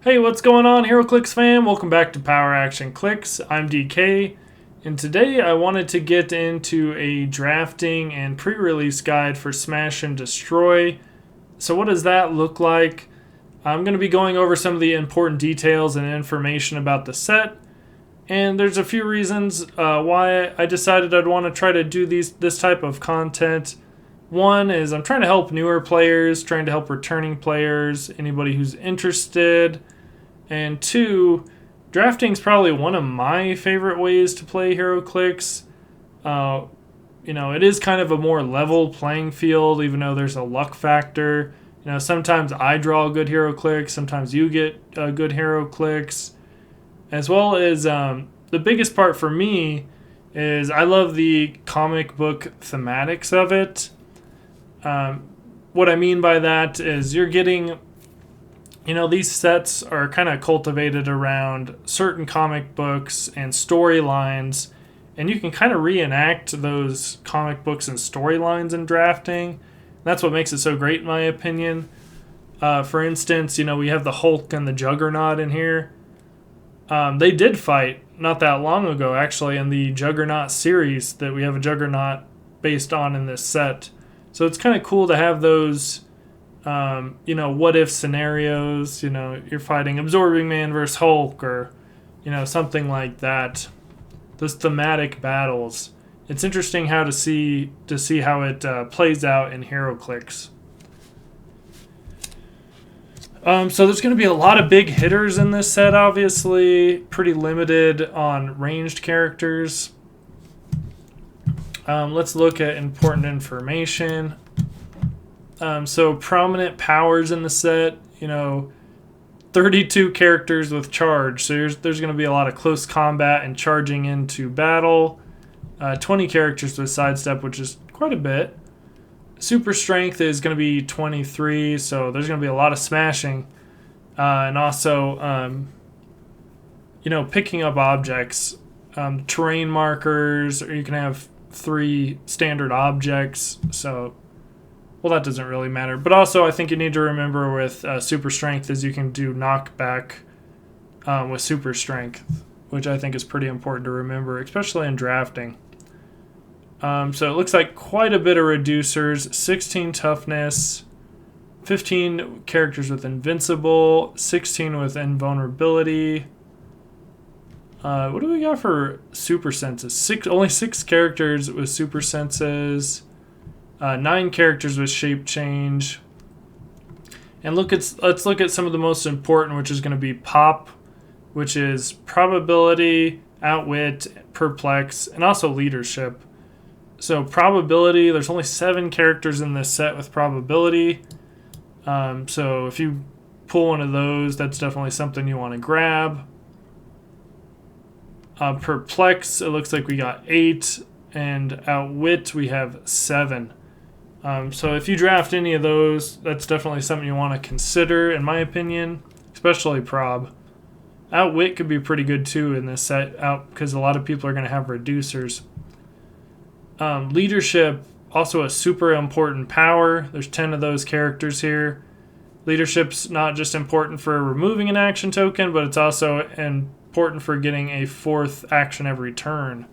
Hey, what's going on, Heroclix fam? Welcome back to Power Action Clicks. I'm DK, and today I wanted to get into a drafting and pre-release guide for Smash and Destroy. So what does that look like? I'm going to be going over some of the important details and information about the set, and there's a few reasons why I decided I'd want to try to do this type of content. One is I'm trying to help newer players, trying to help returning players, anybody who's interested. And two, drafting is probably one of my favorite ways to play Heroclix. It is kind of a more level playing field, even though there's a luck factor. Sometimes I draw a good Heroclix, sometimes you get a good Heroclix. As well as the biggest part for me is I love the comic book thematics of it. What I mean by that is you're getting, these sets are kind of cultivated around certain comic books and storylines, and you can kind of reenact those comic books and storylines in drafting. That's what makes it so great, in my opinion. For instance, we have the Hulk and the Juggernaut in here. They did fight not that long ago, actually, in the Juggernaut series that we have a Juggernaut based on in this set. So it's kind of cool to have those, what if scenarios. You're fighting Absorbing Man versus Hulk, or, something like that. Those thematic battles. It's interesting to see how it plays out in Heroclix. So there's going to be a lot of big hitters in this set, obviously. Pretty limited on ranged characters. Let's look at important information. So prominent powers in the set, 32 characters with charge. So there's going to be a lot of close combat and charging into battle. 20 characters with sidestep, which is quite a bit. Super strength is going to be 23, so there's going to be a lot of smashing. And also, picking up objects, terrain markers, or you can have 3 standard objects. So, well, that doesn't really matter. But also, I think you need to remember with super strength is you can do knockback with super strength, which I think is pretty important to remember, especially in drafting. So it looks like quite a bit of reducers, 16 toughness, 15 characters with invincible, 16 with invulnerability. What do we got for super senses? Only 6 characters with super senses, 9 characters with shape change. And let's look at some of the most important, which is going to be pop, which is probability, outwit, perplex, and also leadership. So probability, there's only 7 characters in this set with probability. So if you pull one of those, that's definitely something you want to grab. Perplex, it looks like we got 8, and outwit, we have 7. So if you draft any of those, that's definitely something you want to consider, in my opinion, especially prob. Outwit could be pretty good too in this set, because a lot of people are going to have reducers. Leadership, also a super important power. There's 10 of those characters here. Leadership's not just important for removing an action token, but it's also important for getting a 4th action every turn.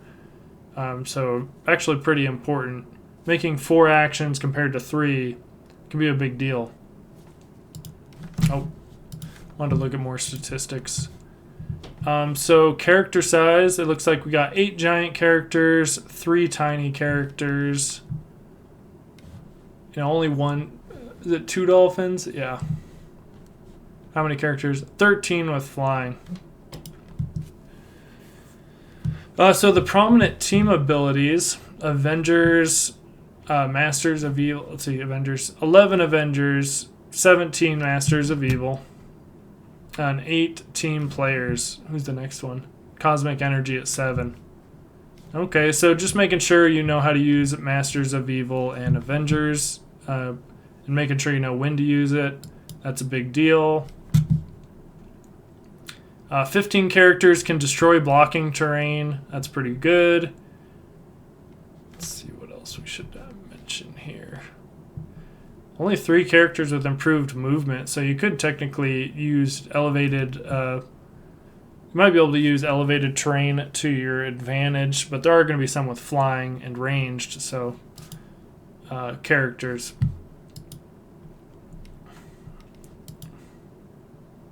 So actually pretty important. Making 4 actions compared to 3 can be a big deal. Wanted to look at more statistics. So character size, it looks like we got 8 giant characters, 3 tiny characters. Only one. Is it 2 dolphins? Yeah. How many characters? 13 with flying. So the prominent team abilities: Avengers, Masters of Evil. Let's see, Avengers. 11 Avengers, 17 Masters of Evil. And 8 team players. Who's the next one? Cosmic Energy at 7. Okay, so just making sure you know how to use Masters of Evil and Avengers, and making sure you know when to use it. That's a big deal. 15 characters can destroy blocking terrain. That's pretty good. Let's see what else we should mention here. Only 3 characters with improved movement, so you could technically use elevated... you might be able to use elevated terrain to your advantage, but there are going to be some with flying and ranged, so characters.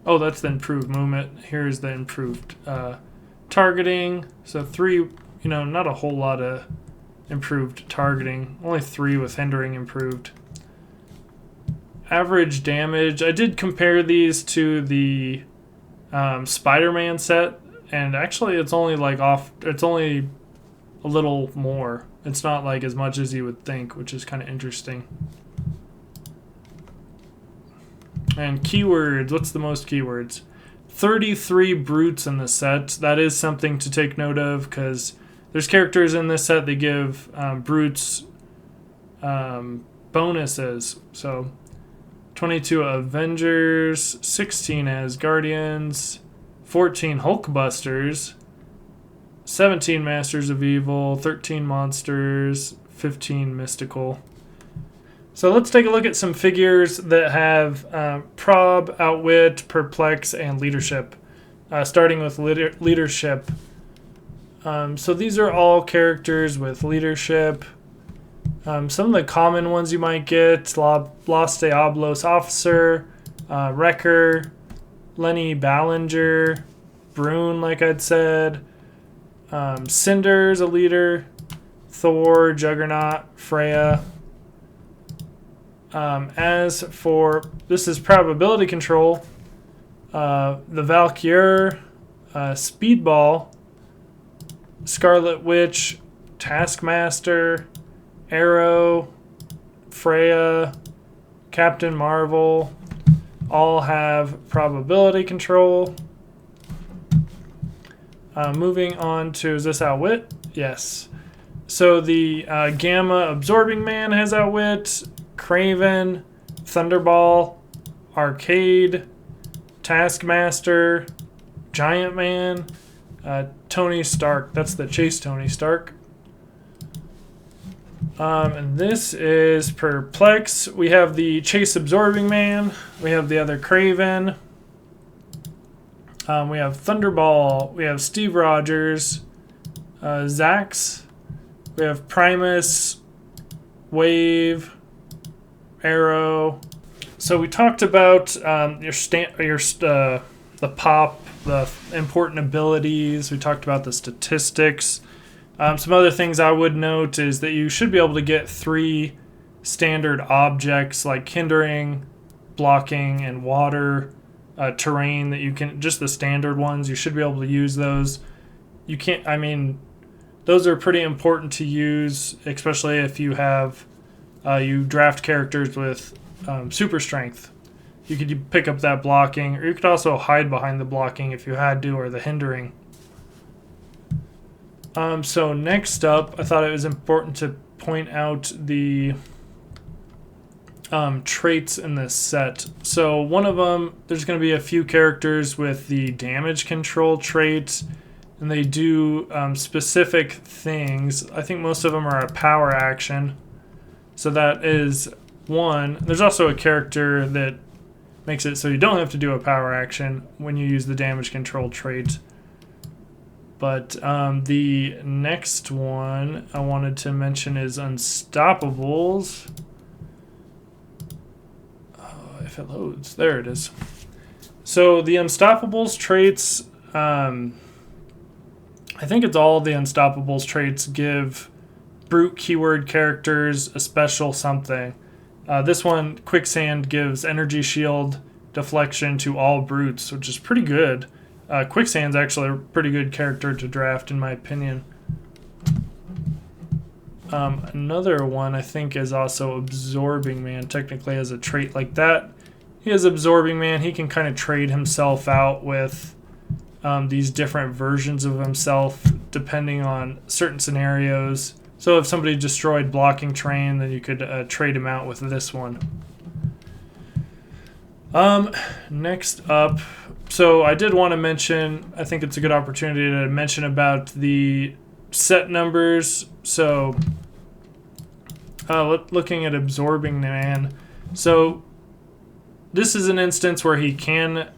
Oh, that's the improved movement. Here's the improved targeting. So 3, not a whole lot of improved targeting. Only 3 with hindering improved. Average damage. I did compare these to the Spider-Man set, and actually it's only it's only a little more. It's not like as much as you would think, which is kind of interesting. And keywords, what's the most keywords? 33 brutes in the set. That is something to take note of, because there's characters in this set that give brutes bonuses. So 22 Avengers, 16 Asgardians, 14 Hulkbusters, 17 Masters of Evil, 13 Monsters, 15 Mystical. So let's take a look at some figures that have Prob, Outwit, Perplex, and Leadership. Starting with Leadership. So these are all characters with Leadership. Some of the common ones you might get: Los Diablos Officer, Wrecker, Lenny Ballinger, Brune, like I'd said, Cinder's a leader, Thor, Juggernaut, Freya. As for, this is probability control, the Valkyrie, Speedball, Scarlet Witch, Taskmaster, Arrow, Freya, Captain Marvel, all have probability control. Moving on to, is this Outwit? Yes. So the Gamma Absorbing Man has Outwit, Kraven, Thunderball, Arcade, Taskmaster, Giant Man, Tony Stark. That's the Chase Tony Stark. And this is Perplex. We have the Chase Absorbing Man. We have the other Kraven. We have Thunderball. We have Steve Rogers. Zax. We have Primus. Wave. Arrow. So we talked about the pop, the important abilities. We talked about the statistics. Some other things I would note is that you should be able to get 3 standard objects like hindering, blocking, and water terrain that you can, just the standard ones. You should be able to use those. You can't, those are pretty important to use, especially if you have, you draft characters with super strength. You could pick up that blocking, or you could also hide behind the blocking if you had to, or the hindering. So next up, I thought it was important to point out the traits in this set. So one of them, there's going to be a few characters with the damage control trait, and they do specific things. I think most of them are a power action. So that is one. There's also a character that makes it so you don't have to do a power action when you use the damage control trait. But the next one I wanted to mention is Unstoppables. If it loads, there it is. So the Unstoppables traits, I think it's all the Unstoppables traits give brute keyword characters a special something. This one, Quicksand, gives energy shield deflection to all brutes, which is pretty good. Quicksand's actually a pretty good character to draft, in my opinion. Another one I think is also Absorbing Man, technically has a trait like that. He has Absorbing Man. He can kind of trade himself out with these different versions of himself depending on certain scenarios. So if somebody destroyed blocking terrain, then you could trade him out with this one. Next up, so I did want to mention, I think it's a good opportunity to mention about the set numbers. So looking at Absorbing Man, So this is an instance where he can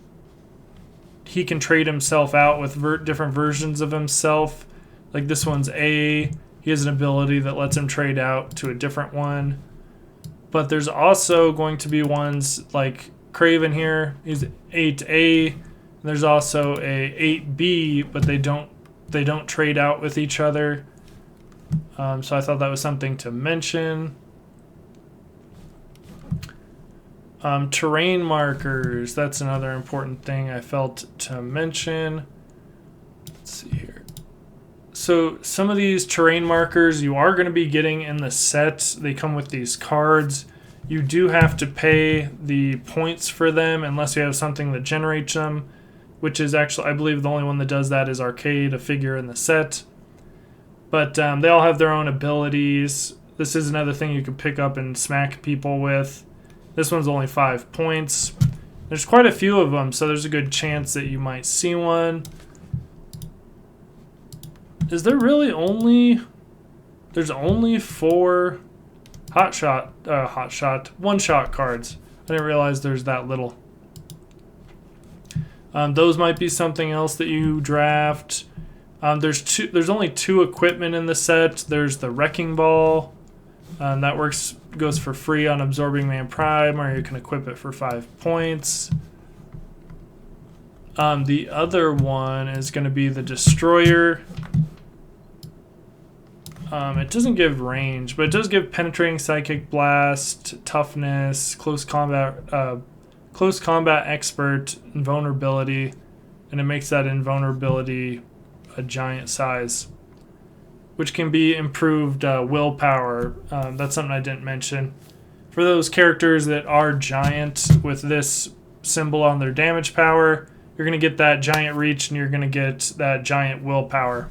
trade himself out with different versions of himself. Like this one's A. He has an ability that lets him trade out to a different one. But there's also going to be ones like Craven here. He's 8A. There's also a 8B, but they don't trade out with each other. So I thought that was something to mention. Terrain markers. That's another important thing I felt to mention. Let's see here. So some of these terrain markers you are going to be getting in the set. They come with these cards. You do have to pay the points for them unless you have something that generates them, which is actually, I believe, the only one that does that is Arcade, a figure in the set. But they all have their own abilities. This is another thing you can pick up and smack people with. This one's only 5 points. There's quite a few of them, so there's a good chance that you might see one. Is there really only... There's only 4 one-shot cards. I didn't realize there's that little. Those might be something else that you draft. There's only 2 equipment in the set. There's the Wrecking Ball. That goes for free on Absorbing Man Prime, or you can equip it for 5 points. The other one is going to be the Destroyer. It doesn't give range, but it does give Penetrating Psychic Blast, Toughness, Close Combat Expert, Invulnerability, and it makes that invulnerability a giant size, which can be improved willpower. That's something I didn't mention. For those characters that are giant with this symbol on their damage power, you're going to get that giant reach and you're going to get that giant willpower.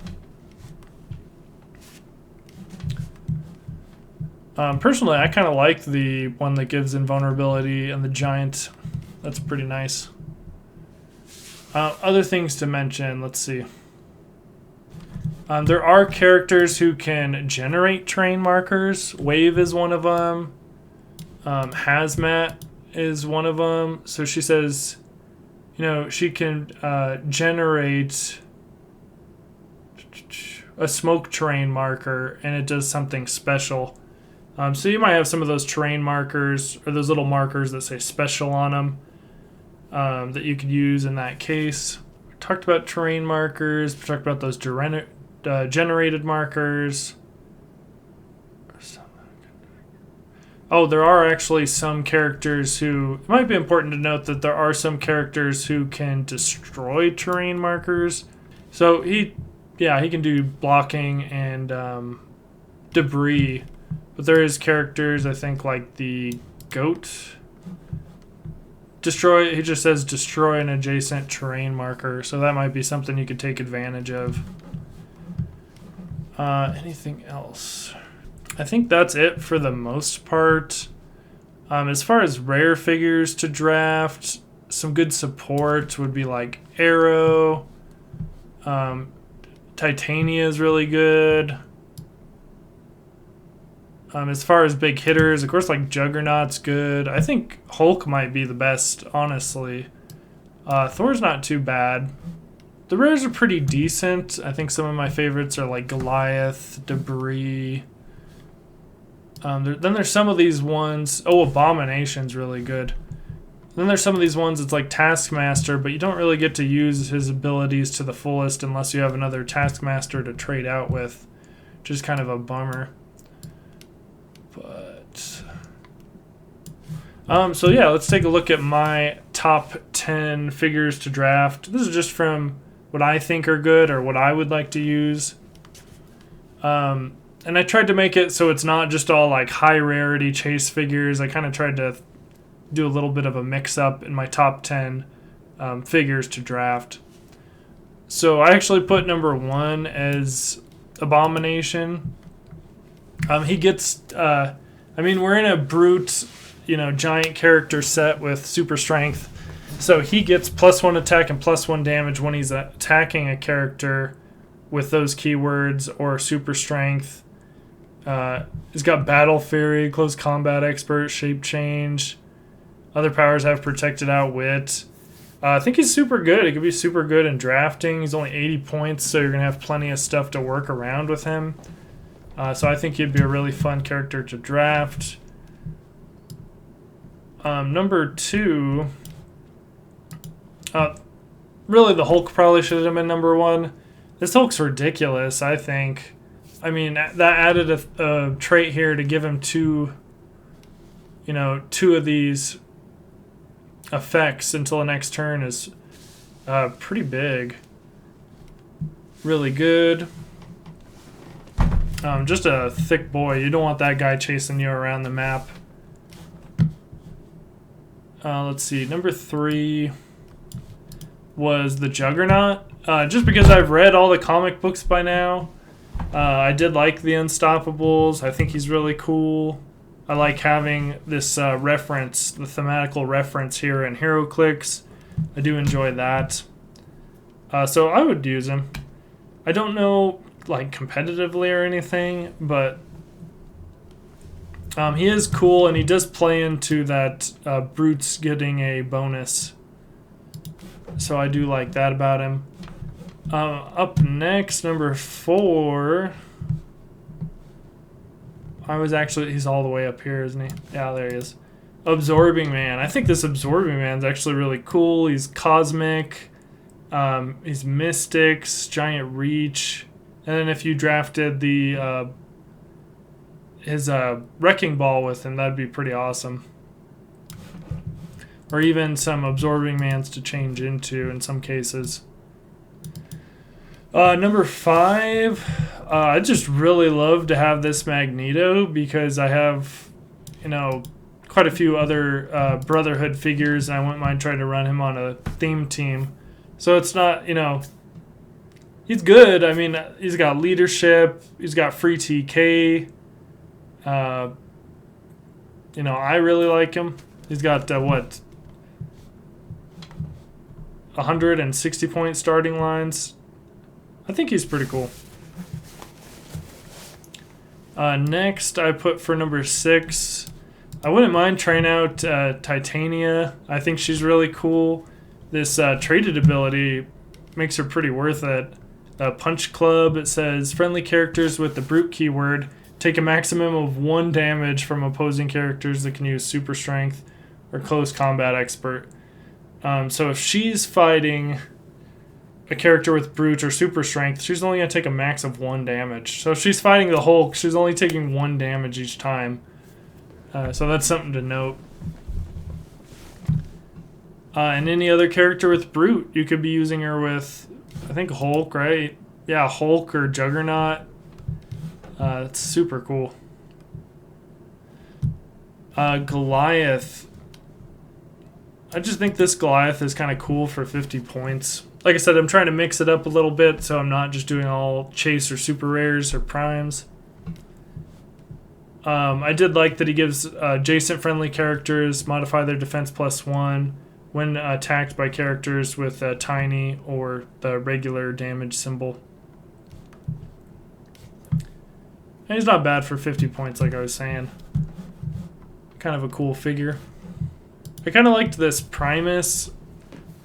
Personally, I kind of like the one that gives invulnerability and the giant. That's pretty nice. Other things to mention, let's see. There are characters who can generate terrain markers. Wave is one of them. Hazmat is one of them. So she says, you know, she can generate a smoke terrain marker, and it does something special. So you might have some of those terrain markers, or those little markers that say special on them, that you could use in that case. We talked about terrain markers. We talked about those generated markers. Oh, there are actually some characters who... It might be important to note that there are some characters who can destroy terrain markers. So he can do blocking and debris. But there is characters, I think, like the goat. Destroy, he just says destroy an adjacent terrain marker. So that might be something you could take advantage of. Anything else? I think that's it for the most part. As far as rare figures to draft, some good support would be like Arrow. Titania is really good. As far as big hitters, of course, like Juggernaut's good. I think Hulk might be the best, honestly. Thor's not too bad. The rares are pretty decent. I think some of my favorites are like Goliath, Debris. Then there's some of these ones. Oh, Abomination's really good. Then there's some of these ones it's like Taskmaster, but you don't really get to use his abilities to the fullest unless you have another Taskmaster to trade out with, which is kind of a bummer. So yeah, let's take a look at my top 10 figures to draft. This is just from what I think are good or what I would like to use. And I tried to make it so it's not just all like high rarity chase figures. I kind of tried to do a little bit of a mix up in my top 10 figures to draft. So I actually put number 1 as Abomination. He gets, we're in a brute, giant character set with super strength. So he gets +1 attack and +1 damage when he's attacking a character with those keywords or super strength. He's got Battle Fury, Close Combat Expert, Shape Change. Other powers have Protected Outwit. I think he's super good. He could be super good in drafting. He's only 80 points, so you're going to have plenty of stuff to work around with him. So I think he'd be a really fun character to draft. Number 2... really, the Hulk probably should have been number 1. This Hulk's ridiculous, I think. I mean, that added a trait here to give him two of these effects until the next turn is pretty big. Really good. Just a thick boy. You don't want that guy chasing you around the map. Let's see. Number 3 was the Juggernaut. Just because I've read all the comic books by now, I did like the Unstoppables. I think he's really cool. I like having this reference, the thematical reference here in Heroclix. I do enjoy that. So I would use him. I don't know, like, competitively or anything, but he is cool, and he does play into that Brutes getting a bonus. So I do like that about him. Up next, number 4. He's all the way up here, isn't he? Yeah, there he is. Absorbing Man. I think this Absorbing Man's actually really cool. He's cosmic. He's Mystics, Giant Reach. And then if you drafted his Wrecking Ball with him, that'd be pretty awesome. Or even some Absorbing Mans to change into in some cases. Number 5, I just really love to have this Magneto because I have, quite a few other Brotherhood figures, and I wouldn't mind trying to run him on a theme team. So it's not, he's good. I mean, he's got leadership. He's got free TK. I really like him. He's got, 160 point starting lines. I think he's pretty cool. Next, I put for number 6, I wouldn't mind trying out Titania. I think she's really cool. This traded ability makes her pretty worth it. Punch Club, it says, friendly characters with the Brute keyword take a maximum of 1 damage from opposing characters that can use Super Strength or Close Combat Expert. So if she's fighting a character with Brute or Super Strength, she's only going to take a max of 1 damage. So if she's fighting the Hulk, she's only taking 1 damage each time. So that's something to note. And any other character with Brute, you could be using her with, I think, Hulk, right? Yeah, Hulk or Juggernaut. That's super cool. Goliath. I just think this Goliath is kind of cool for 50 points. Like I said, I'm trying to mix it up a little bit, so I'm not just doing all chase or super rares or primes. I did like that he gives adjacent friendly characters modify their defense +1 when attacked by characters with tiny or the regular damage symbol. And he's not bad for 50 points, like I was saying. Kind of a cool figure. I kind of liked this Primus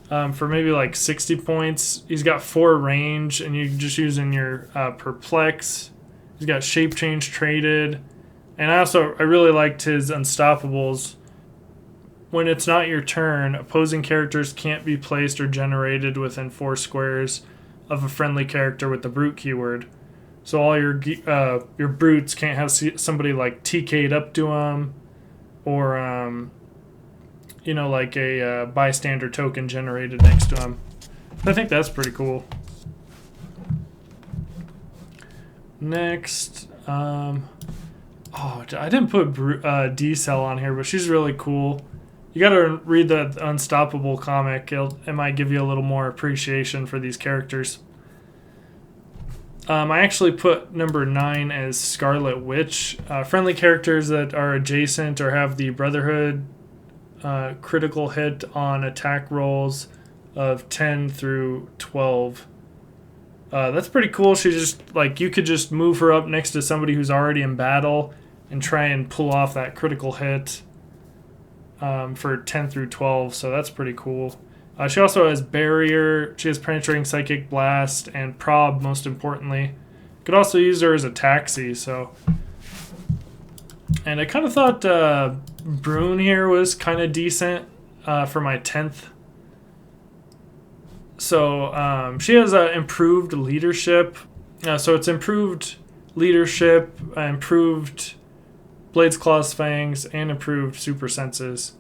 for maybe like 60 points. He's got 4 range, and you can just use in your Perplex. He's got Shape Change traded. And I really liked his Unstoppables. When it's not your turn, opposing characters can't be placed or generated within 4 squares of a friendly character with the Brute keyword. So all your Brutes can't have somebody like TK'd up to them, or like a bystander token generated next to them. I think that's pretty cool. Next, I didn't put D-Cell on here, but she's really cool. You got to read the Unstoppable comic. It might give you a little more appreciation for these characters. I actually put number 9 as Scarlet Witch. Friendly characters that are adjacent or have the Brotherhood critical hit on attack rolls of 10 through 12. That's pretty cool. She just, like, you could just move her up next to somebody who's already in battle and try and pull off that critical hit for 10 through 12, so that's pretty cool. She also has Barrier, she has Penetrating Psychic Blast, and Prob, most importantly. You could also use her as a taxi, so... And I kind of thought Brune here was kind of decent for my 10th. So she has improved leadership. So it's improved leadership, improved Blades, Claws, Fangs, and improved super senses.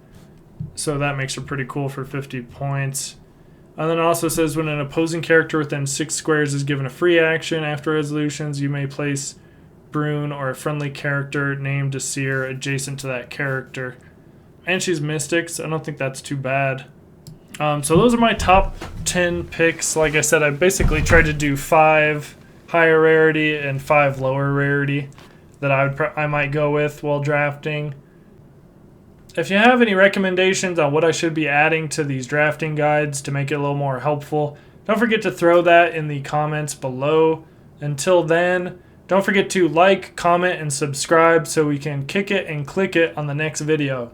So that makes her pretty cool for 50 points. And then it also says when an opposing character within 6 squares is given a free action after resolutions, you may place Brune or a friendly character named Seer adjacent to that character. And she's Mystic, so I don't think that's too bad. So those are my top 10 picks. Like I said, I basically tried to do 5 higher rarity and 5 lower rarity that I might go with while drafting. If you have any recommendations on what I should be adding to these drafting guides to make it a little more helpful, don't forget to throw that in the comments below. Until then, don't forget to like, comment, and subscribe so we can kick it and click it on the next video.